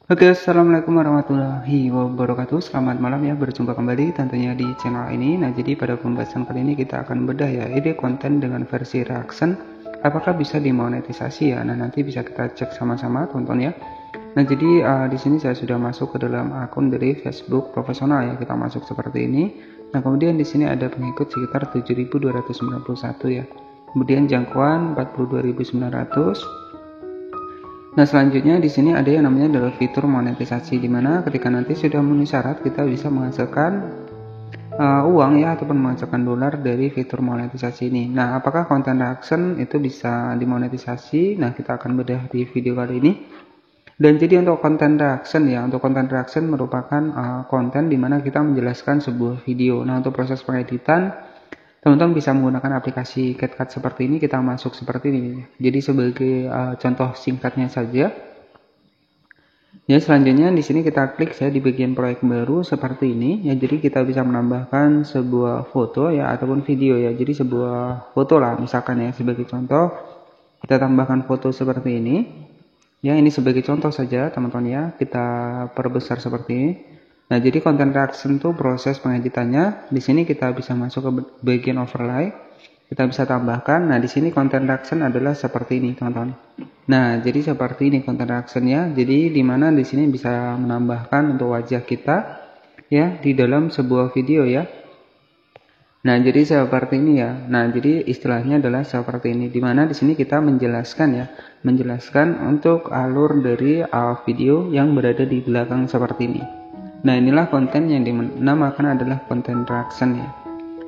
Oke, assalamualaikum warahmatullahi wabarakatuh. Selamat malam ya, berjumpa kembali tentunya di channel ini. Nah, jadi pada pembahasan kali ini kita akan bedah ya, ide konten dengan versi reaction, apakah bisa dimonetisasi ya? Nah, nanti bisa kita cek sama-sama, tonton ya. Nah, jadi di sini saya sudah masuk ke dalam akun dari Facebook profesional ya. Kita masuk seperti ini. Nah, kemudian di sini ada pengikut sekitar 7.291 ya. Kemudian jangkauan 42.900. Nah, selanjutnya di sini ada yang namanya adalah fitur monetisasi, di mana ketika nanti sudah memenuhi syarat kita bisa menghasilkan uang ya, ataupun menghasilkan dolar dari fitur monetisasi ini. Nah, apakah konten reaction itu bisa dimonetisasi? Nah, kita akan bedah di video kali ini. Dan jadi untuk konten reaction ya, untuk konten reaction merupakan konten di mana kita menjelaskan sebuah video. Nah, untuk proses pengeditan teman-teman bisa menggunakan aplikasi CapCut seperti ini. Kita masuk seperti ini. Jadi sebagai contoh singkatnya saja. Ya, selanjutnya di sini kita klik saya di bagian proyek baru seperti ini. Ya, jadi kita bisa menambahkan sebuah foto ya ataupun video ya. Jadi sebuah foto lah misalkan ya, sebagai contoh kita tambahkan foto seperti ini. Ya, ini sebagai contoh saja teman-teman ya. Kita perbesar seperti ini. Nah, jadi konten reaction itu proses pengeditannya. Di sini kita bisa masuk ke bagian overlay. Kita bisa tambahkan. Nah, di sini konten reaction adalah seperti ini, teman-teman. Nah, jadi seperti ini konten reactionnya. Jadi di mana di sini bisa menambahkan untuk wajah kita ya di dalam sebuah video ya. Nah, jadi seperti ini ya. Nah, jadi istilahnya adalah seperti ini. Di mana di sini kita menjelaskan ya, menjelaskan untuk alur dari video yang berada di belakang seperti ini. Nah, inilah konten yang dinamakan adalah konten reaction ya.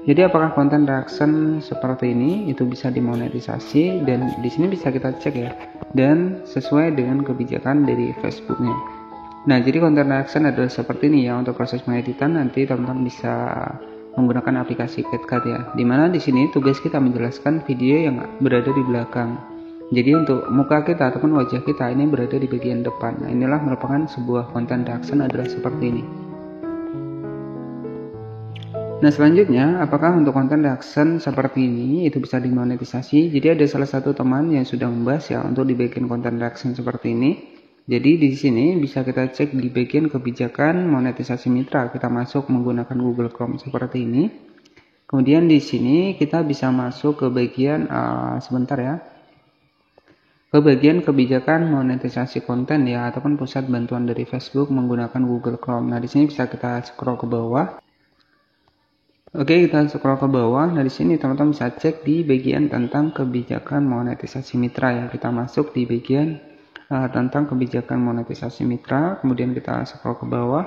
Jadi apakah konten reaction seperti ini itu bisa dimonetisasi, dan di sini bisa kita cek ya, dan sesuai dengan kebijakan dari Facebooknya. Nah, jadi konten reaction adalah seperti ini ya. Untuk proses pengeditan nanti teman-teman bisa menggunakan aplikasi CapCut ya. Dimana di sini tugas kita menjelaskan video yang berada di belakang. Jadi untuk muka kita ataupun wajah kita ini berada di bagian depan. Nah, inilah merupakan sebuah konten reaction adalah seperti ini. Nah, selanjutnya apakah untuk konten reaction seperti ini itu bisa dimonetisasi? Jadi ada salah satu teman yang sudah membahas ya untuk di bagian konten reaction seperti ini. Jadi di sini bisa kita cek di bagian kebijakan monetisasi mitra. Kita masuk menggunakan Google Chrome seperti ini. Kemudian di sini kita bisa masuk ke bagian sebentar ya, ke bagian kebijakan monetisasi konten ya, ataupun pusat bantuan dari Facebook menggunakan Google Chrome. Nah, di sini bisa kita scroll ke bawah. Oke, kita scroll ke bawah. Nah, di sini teman-teman bisa cek di bagian tentang kebijakan monetisasi mitra ya. Kita masuk di bagian tentang kebijakan monetisasi mitra. Kemudian kita scroll ke bawah.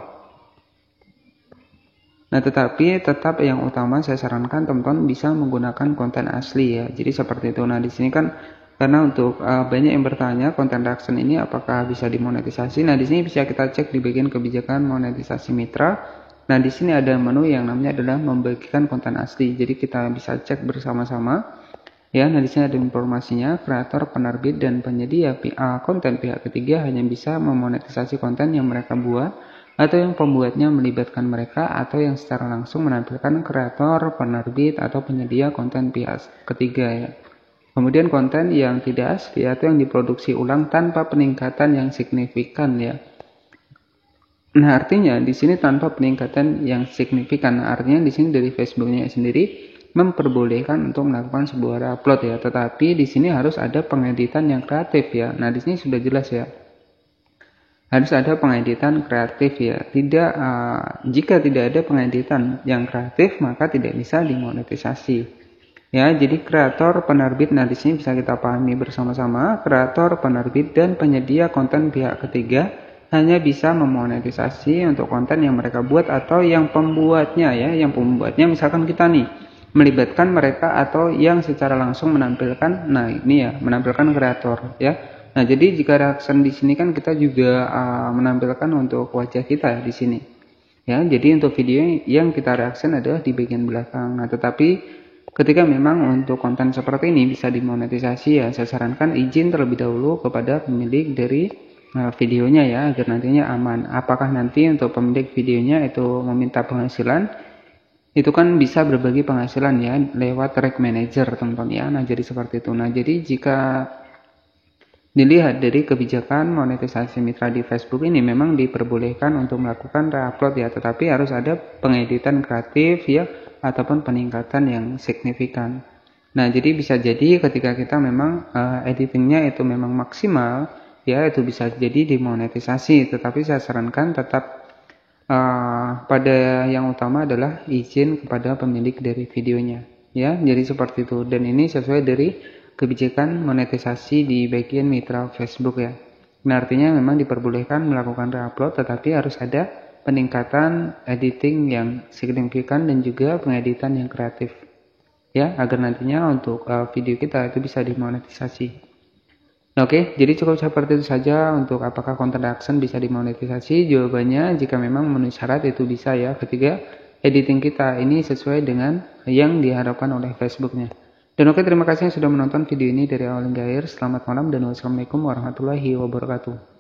Nah, tetapi tetap yang utama saya sarankan teman-teman bisa menggunakan konten asli ya. Jadi seperti itu. Nah, di sini kan karena untuk banyak yang bertanya konten reaction ini apakah bisa dimonetisasi. Nah, di sini bisa kita cek di bagian kebijakan monetisasi mitra. Nah, di sini ada menu yang namanya adalah membagikan konten asli. Jadi kita bisa cek bersama-sama. Ya, nah di sini ada informasinya, kreator, penerbit, dan penyedia konten pihak ketiga hanya bisa memonetisasi konten yang mereka buat atau yang pembuatnya melibatkan mereka atau yang secara langsung menampilkan kreator, penerbit, atau penyedia konten pihak ketiga ya. Kemudian konten yang tidak asli atau yang diproduksi ulang tanpa peningkatan yang signifikan ya. Nah, artinya di sini tanpa peningkatan yang signifikan. Artinya di sini dari Facebooknya sendiri memperbolehkan untuk melakukan sebuah upload ya, tetapi di sini harus ada pengeditan yang kreatif ya. Nah, di sini sudah jelas ya, harus ada pengeditan kreatif ya. Jika tidak ada pengeditan yang kreatif maka tidak bisa dimonetisasi ya. Jadi kreator, penerbit, nah di sini bisa kita pahami bersama-sama, kreator, penerbit, dan penyedia konten pihak ketiga hanya bisa memonetisasi untuk konten yang mereka buat atau yang pembuatnya ya, yang pembuatnya misalkan kita nih melibatkan mereka atau yang secara langsung menampilkan. Nah, ini ya menampilkan kreator ya. Nah, jadi jika reaction di sini kan kita juga menampilkan untuk wajah kita ya di sini. Ya, jadi untuk video yang kita reaction adalah di bagian belakang. Nah, tetapi ketika memang untuk konten seperti ini bisa dimonetisasi ya, saya sarankan izin terlebih dahulu kepada pemilik dari videonya ya, agar nantinya aman. Apakah nanti untuk pemilik videonya itu meminta penghasilan, itu kan bisa berbagi penghasilan ya lewat Tag Manager teman-teman ya. Nah, jadi seperti itu. Nah, jadi jika Dilihat dari kebijakan monetisasi mitra di Facebook ini memang diperbolehkan untuk melakukan reupload ya, tetapi harus ada pengeditan kreatif ya ataupun peningkatan yang signifikan. Nah, jadi bisa jadi ketika kita memang editingnya itu memang maksimal ya, itu bisa jadi dimonetisasi, tetapi saya sarankan tetap pada yang utama adalah izin kepada pemilik dari videonya ya. Jadi seperti itu, dan ini sesuai dari kebijakan monetisasi di bagian mitra Facebook ya. Nah, artinya memang diperbolehkan melakukan reupload, tetapi harus ada peningkatan editing yang signifikan dan juga pengeditan yang kreatif ya, agar nantinya untuk video kita itu bisa dimonetisasi. Oke, jadi cukup seperti itu saja untuk apakah content action bisa dimonetisasi. Jawabannya jika memang memenuhi syarat itu bisa ya, ketika editing kita ini sesuai dengan yang diharapkan oleh Facebooknya. Dan oke, terima kasih yang sudah menonton video ini dari awal hingga akhir. Selamat malam dan wassalamualaikum warahmatullahi wabarakatuh.